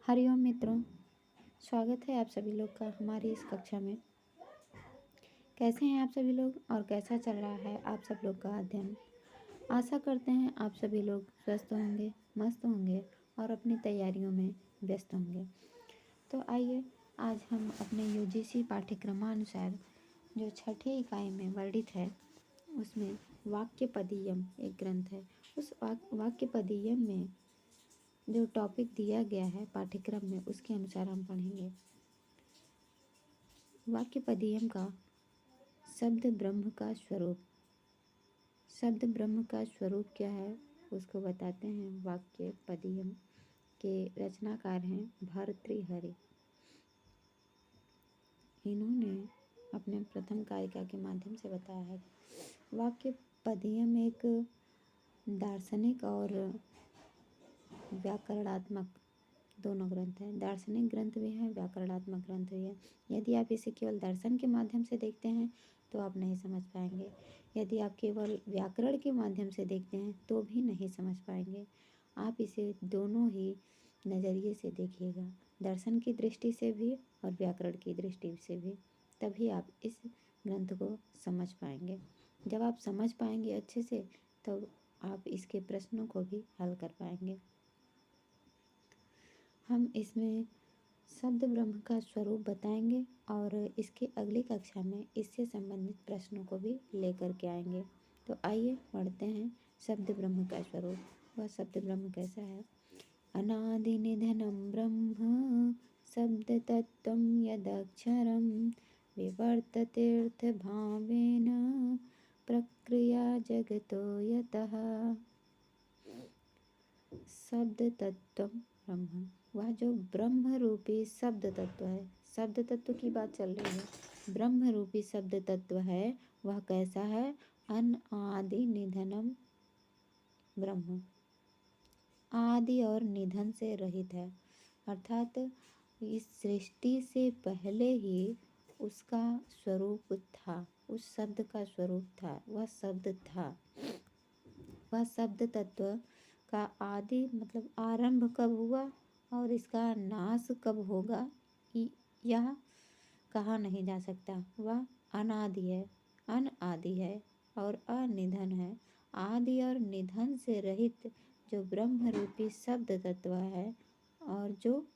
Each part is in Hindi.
हरिओम मित्रों, स्वागत है आप सभी लोग का हमारी इस कक्षा में। कैसे हैं आप सभी लोग और कैसा चल रहा है आप सब लोग का अध्ययन। आशा करते हैं आप सभी लोग स्वस्थ होंगे, मस्त होंगे और अपनी तैयारियों में व्यस्त होंगे। तो आइए आज हम अपने यूजीसी पाठ्यक्रमानुसार जो छठी इकाई में वर्णित है उसमें वाक्यपदीयम एक ग्रंथ है। उस वाक्यपदीयम में जो टॉपिक दिया गया है पाठ्यक्रम में उसके अनुसार हम पढ़ेंगे। वाक्यपदीयम का शब्द ब्रह्म का स्वरूप। शब्द ब्रह्म का स्वरूप क्या है उसको बताते हैं। वाक्यपदीयम के रचनाकार हैं भर्तृहरि। इन्होंने अपने प्रथम कारिका के माध्यम से बताया है। वाक्यपदीयम एक दार्शनिक और व्याकरणात्मक दोनों ग्रंथ हैं। दार्शनिक ग्रंथ भी है, व्याकरणात्मक ग्रंथ भी है। यदि आप इसे केवल दर्शन के माध्यम से देखते हैं तो आप नहीं समझ पाएंगे। यदि आप केवल व्याकरण के माध्यम से देखते हैं तो भी नहीं समझ पाएंगे। आप इसे दोनों ही नज़रिए से देखिएगा, दर्शन की दृष्टि से भी और व्याकरण की दृष्टि से भी, तभी आप इस ग्रंथ को समझ पाएंगे। जब आप समझ पाएंगे अच्छे से तब आप इसके प्रश्नों को भी हल कर पाएंगे। हम इसमें शब्द ब्रह्म का स्वरूप बताएंगे और इसके अगली कक्षा में इससे संबंधित प्रश्नों को भी लेकर के आएंगे। तो आइए पढ़ते हैं शब्द ब्रह्म का स्वरूप। वह शब्द ब्रह्म कैसा है। अनादि निधनम ब्रह्म शब्द तत्वं यदक्षरं विवर्ततेऽर्थ भावेन प्रक्रिया जगतो यतः। शब्द तत्व ब्रह्म, वह जो ब्रह्म रूपी शब्द तत्व है। शब्द तत्व की बात चल रही है। ब्रह्म रूपी शब्द तत्व है वह कैसा है। अनादि निधनम ब्रह्म, आदि और निधन से रहित है। अर्थात इस सृष्टि से पहले ही उसका स्वरूप था, उस शब्द का स्वरूप था, वह शब्द था। वह शब्द तत्व का आदि मतलब आरंभ कब हुआ और इसका नाश कब होगा यह कहा नहीं जा सकता। वह अनादि है, अनादि है और अनिधन है। आदि और निधन से रहित जो ब्रह्म रूपी शब्द तत्व है और जो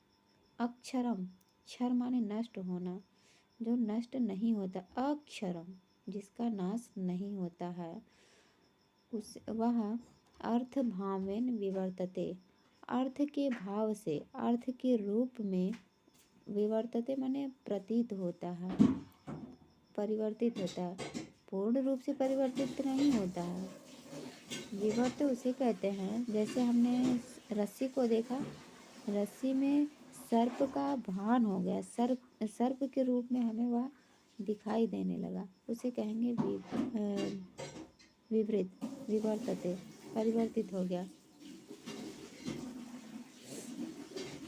अक्षरम, क्षर माने नष्ट होना, जो नष्ट नहीं होता, अक्षरम जिसका नाश नहीं होता है, उस वह अर्थ भावेन विवर्तते, अर्थ के भाव से, अर्थ के रूप में विवर्तते माने प्रतीत होता है, परिवर्तित होता है। पूर्ण रूप से परिवर्तित नहीं होता है। विवर्त उसे कहते हैं जैसे हमने रस्सी को देखा, रस्सी में सर्प का भान हो गया, सर्प के रूप में हमें वह दिखाई देने लगा, उसे कहेंगे विवृत, विवर्तते, परिवर्तित हो गया।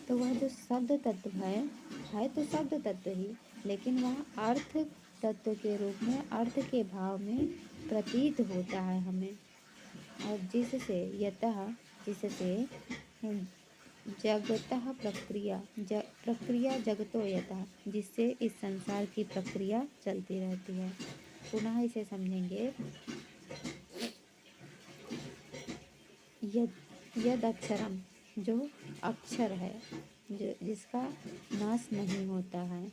तो वह जो शब्द तत्व है तो शब्द तत्व ही, लेकिन वह अर्थ तत्व के रूप में, अर्थ के भाव में प्रतीत होता है हमें। और जिससे यतः, जिससे जगतः प्रक्रिया, प्रक्रिया जगतो यतः, जिससे इस संसार की प्रक्रिया चलती रहती है। पुनः इसे समझेंगे। यद अक्षरम, जो अक्षर है, जो जिसका नाश नहीं होता है,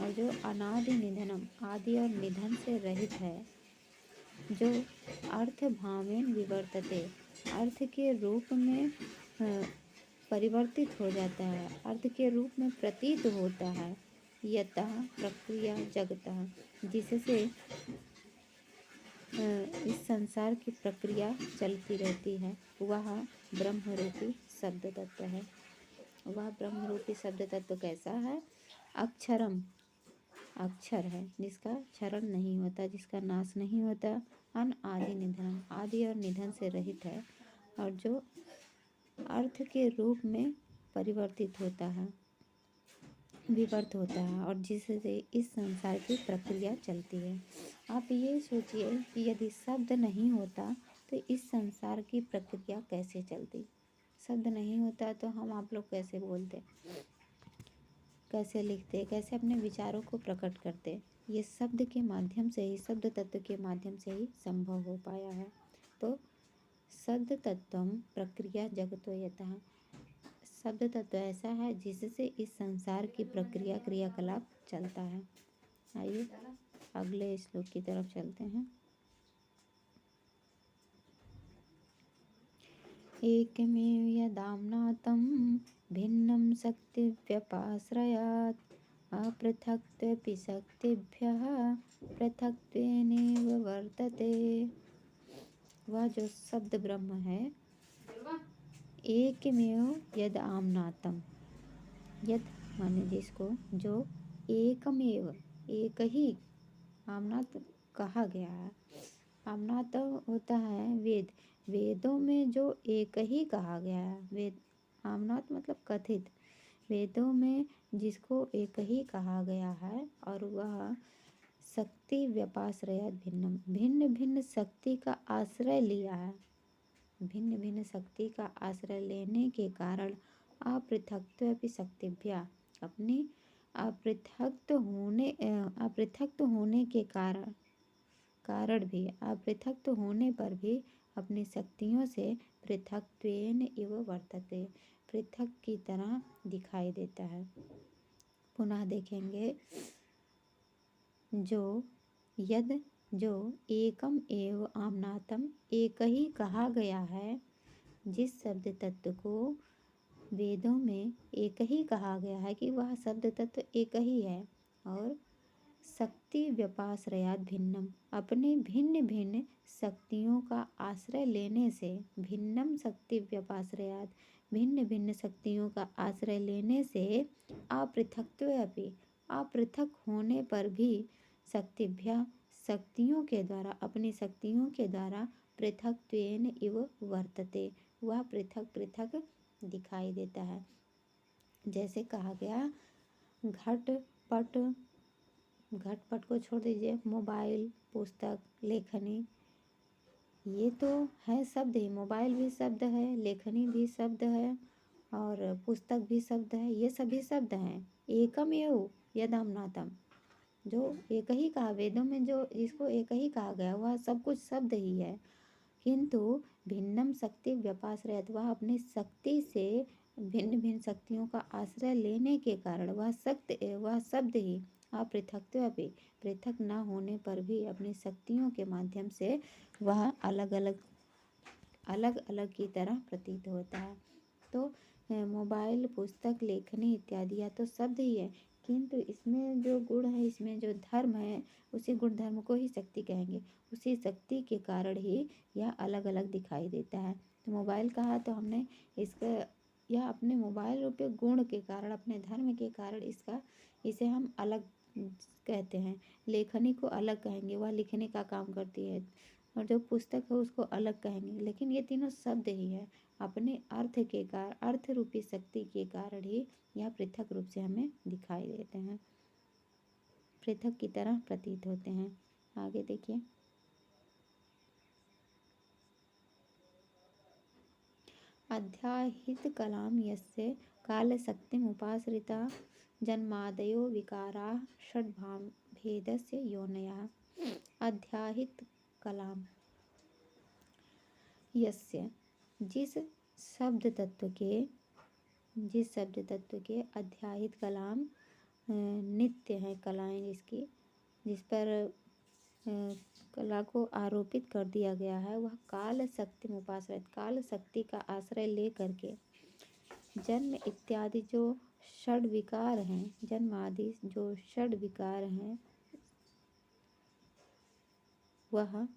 और जो अनादि निधनम, आदि और निधन से रहित है, जो अर्थ भावेन विवर्तते, अर्थ के रूप में परिवर्तित हो जाता है, अर्थ के रूप में प्रतीत होता है। यतः प्रक्रिया जगतः, जिससे इस संसार की प्रक्रिया चलती रहती है, वह ब्रह्मरूपी शब्द तत्व है। वह ब्रह्मरूपी शब्द तत्व कैसा है। अक्षरम, अक्षर है जिसका क्षरण नहीं होता, जिसका नाश नहीं होता। अनादि निधनम, आदि और निधन से रहित है, और जो अर्थ के रूप में परिवर्तित होता है, विवर्त होता है, और जिससे इस संसार की प्रक्रिया चलती है। आप ये सोचिए कि यदि शब्द नहीं होता तो इस संसार की प्रक्रिया कैसे चलती। शब्द नहीं होता तो हम आप लोग कैसे बोलते। कैसे लिखते, कैसे अपने विचारों को प्रकट करते, ये शब्द के माध्यम से ही, शब्द तत्व के माध्यम से ही संभव हो पाया है। तो शब्द तत्वम प्रक्रिया जगतो यतः, शब्द तत्व ऐसा है जिससे इस संसार की प्रक्रिया क्रियाकलाप चलता है। आइए अगले श्लोक की तरफ चलते हैं। एकमेव यदाम्नातं भिन्नं शक्तिव्यपाश्रयात् अपृथक्त्वपि शक्तिभ्यः पृथक्त्वेनैव वर्तते। वह जो शब्द ब्रह्म है, एकमेव यद आम्नातम, यद माने जिसको, जो एकमेव एक ही, आम्नात कहा गया है। आम्नात होता है वेद, वेदों में जो एक ही कहा गया है, वेद आम्नात मतलब कथित, वेदों में जिसको एक ही कहा गया है, और वह शक्ति व्यपाश्रयात भिन्नम, भिन्न भिन्न शक्ति का आश्रय लिया है, भिन्न भिन्न शक्ति का आश्रय लेने के कारण अपृथक्त्वपि शक्तिभ्या, अपनी अपृथक्त होने के कारण भी, अपृथक्त होने पर भी अपनी शक्तियों से पृथक्त्वेन इव वर्तते, पृथक की तरह दिखाई देता है। पुनः देखेंगे, जो यद, जो एकम एव आम्नातम, एक ही कहा गया है, जिस शब्द तत्व को वेदों में एक ही कहा गया है कि वह शब्द तत्व एक ही है, और शक्ति व्यपाश्रयात भिन्नम, अपने भिन्न भिन्न शक्तियों का आश्रय लेने से, भिन्नम शक्ति व्यपाश्रयात, भिन्न भिन्न शक्तियों का आश्रय लेने से अपृथक्त्वपि, अपृथक होने पर भी शक्तिभ्या, शक्तियों के द्वारा, अपनी शक्तियों के द्वारा पृथक्त्वेन इव वर्तते, वह पृथक पृथक दिखाई देता है। जैसे कहा गया घटपट, घटपट को छोड़ दीजिए, मोबाइल, पुस्तक, लेखनी, ये तो है शब्द ही, मोबाइल भी शब्द है, लेखनी भी शब्द है, और पुस्तक भी शब्द है, ये सभी शब्द हैं। एकम एव यदाम्नातम, जो एक ही कहा, वेदों में जो इसको एक ही कहा गया, वह सब कुछ शब्द ही है, किंतु भिन्नम शक्ति व्यपाश्रयत, वह अपनी शक्ति से भिन्न भिन्न शक्तियों का आश्रय लेने के कारण वह शब्द ही अपृथक्त्वपि, पृथक न होने पर भी अपनी शक्तियों के माध्यम से वह अलग अलग की तरह प्रतीत होता है। तो मोबाइल, पुस्तक, लेखनी इत्यादि या तो शब्द ही है, किंतु इसमें जो गुण है, इसमें जो धर्म है, उसी गुण धर्म को ही शक्ति कहेंगे, उसी शक्ति के कारण ही यह अलग अलग दिखाई देता है। तो मोबाइल कहा तो हमने इसका, यह अपने मोबाइल रूपी गुण के कारण, अपने धर्म के कारण इसे हम अलग कहते हैं। लेखनी को अलग कहेंगे, वह लिखने का काम करती है, और जो पुस्तक है उसको अलग कहेंगे, लेकिन ये तीनों शब्द ही है, अपने अर्थ के कारण, अर्थ रूपी शक्ति के कारण ही यह पृथक रूप से हमें दिखाई देते हैं, पृथक की तरह प्रतीत होते हैं। आगे देखिए, अध्याहित कलाम यस्य कालशक्तिमुपाश्रिता जन्मादयो विकाराः षड्भाव भेदस्य योनयः। अध्याहित कलाम यस्य, जिस शब्द तत्व के अध्याहित कलाम नित्य है, कलाएं जिसकी, जिस पर कला को आरोपित कर दिया गया है, वह काल शक्ति मुपाश्रित, काल शक्ति का आश्रय ले करके जन्म इत्यादि जो षड विकार हैं, जन्म आदि जो षड विकार हैं, वह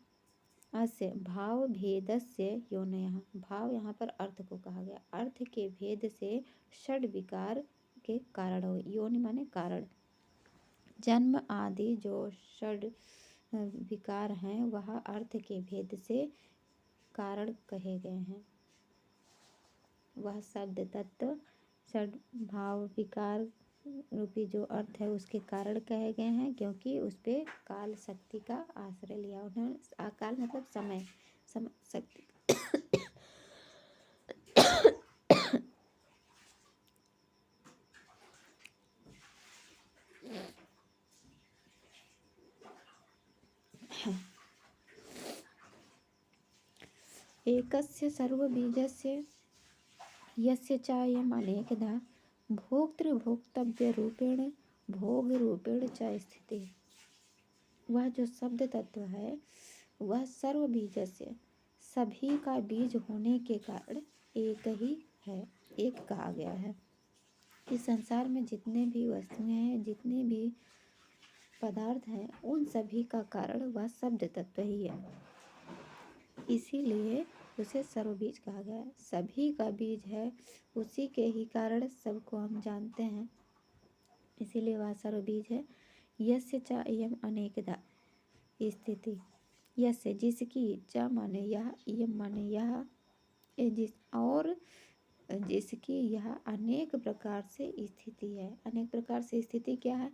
अस्य भाव भेदस्य योनयः, भाव यहाँ पर अर्थ को कहा गया, अर्थ के भेद से षड विकार के कारण हो, योनि माने कारण, जन्म आदि जो षड विकार हैं वह अर्थ के भेद से कारण कहे गए हैं। वह शब्द तत्व षड भाव विकार रूपी जो अर्थ है उसके कारण कहे गए हैं, क्योंकि उस पे काल शक्ति का आश्रय लिया उन्होंने। काल मतलब समय शक्ति एकस्य सर्वबीजस्य यस्य चायम् अनेकधा भोक्तृभोक्तव्यरूपेण भोगरूपेण च स्थिति। वह जो शब्द तत्व है वह सर्व बीजस्य सभी का बीज होने के कारण एक ही है, एक कहा गया है। इस संसार में जितने भी वस्तुएं हैं, जितने भी पदार्थ हैं, उन सभी का कारण वह शब्द तत्व ही है, इसीलिए उसे सर्वबीज कहा गया है। सभी का बीज है, उसी के ही कारण सबको हम जानते हैं, इसीलिए वह सर्वबीज है। यस्य च इयम अनेकधा स्थिति, यस्य जिसकी, च माने यह, इयम माने यह, जिस और जिसकी यह अनेक प्रकार से स्थिति है। अनेक प्रकार से स्थिति क्या है?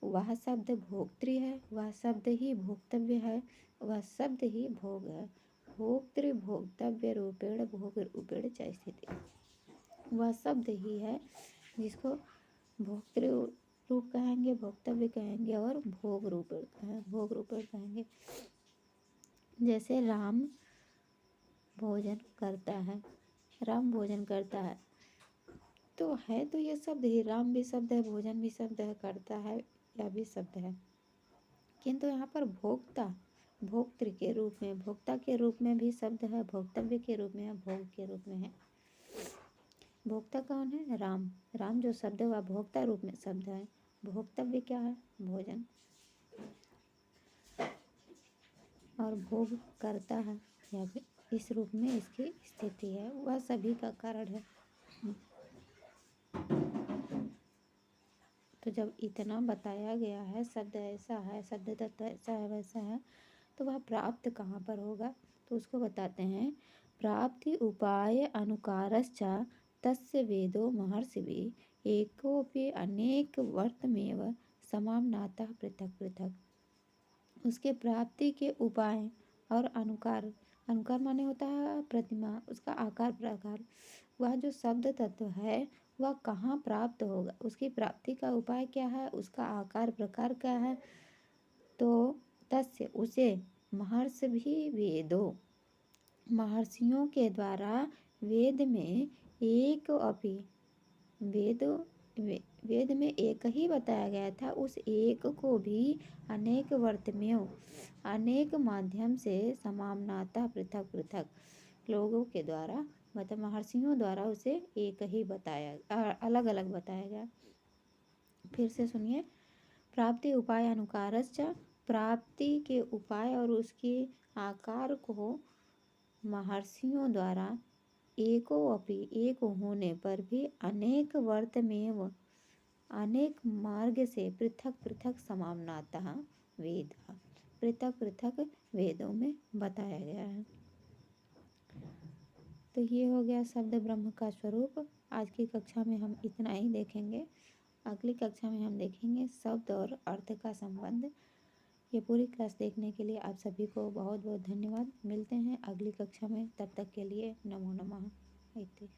वह शब्द भोक्तृ है, वह शब्द ही भोक्तव्य है, वह शब्द ही भोग है। भोक्तृ भोक्तव्य रूपेण भोग रूपेण च स्थिति, वह शब्द ही है जिसको भोक्तृ रूप कहेंगे, भोक्तव्य कहेंगे और भोग रूपेण कहेंगे। जैसे राम भोजन करता है, राम भोजन करता है तो है तो ये शब्द ही, राम भी शब्द है, भोजन भी शब्द है, करता है यह भी शब्द है, किंतु यहाँ पर भोक्ता भोक्तृ के रूप में, भोक्ता के रूप में भी शब्द है, भोक्तव्य के रूप में है, भोग के रूप में है। भोक्ता कौन है? राम। राम जो शब्द है वह भोक्ता रूप में शब्द है। भोक्तव्य क्या है? भोजन। और भोग करता है, या फिर इस रूप में इसकी स्थिति है, वह सभी का कारण है। तो जब इतना बताया गया है, शब्द ऐसा है, शब्द तत्व ऐसा है, वैसा है, तो वह प्राप्त कहाँ पर होगा? तो उसको बताते हैं, प्राप्ति उपाय अनुकारश्च तस्य वेदो महर्षिभिः एकोऽपि अनेक वर्तमेव समाम्नातः पृथक पृथक। उसके प्राप्ति के उपाय और अनुकार, अनुकार माने होता है प्रतिमा, उसका आकार प्रकार। वह जो शब्द तत्व है वह कहाँ प्राप्त होगा, उसकी प्राप्ति का उपाय क्या है, उसका आकार प्रकार क्या है? तो तस्य उसे महर्षिभिः वेदो, महर्षियों के द्वारा वेद में एक अपि, वेद में एक ही बताया गया था, उस एक को भी अनेक वर्तमेव, अनेक माध्यम से समाम्नातः पृथक पृथक लोगों के द्वारा, मतलब महर्षियों द्वारा उसे एक ही बताया, अलग अलग बताया गया। फिर से सुनिए, प्राप्ति उपाय अनुकारश्च, प्राप्ति के उपाय और उसके आकार को महर्षियों द्वारा एको अपि, एक होने पर भी अनेक वर्तमेव, अनेक मार्ग से पृथक पृथक समाम्नातः वेद, पृथक पृथक वेदों में बताया गया है। तो ये हो गया शब्द ब्रह्म का स्वरूप। आज की कक्षा में हम इतना ही देखेंगे। अगली कक्षा में हम देखेंगे शब्द और अर्थ का संबंध। ये पूरी क्लास देखने के लिए आप सभी को बहुत बहुत धन्यवाद। मिलते हैं अगली कक्षा में, तब तक के लिए नमो नमः। इति।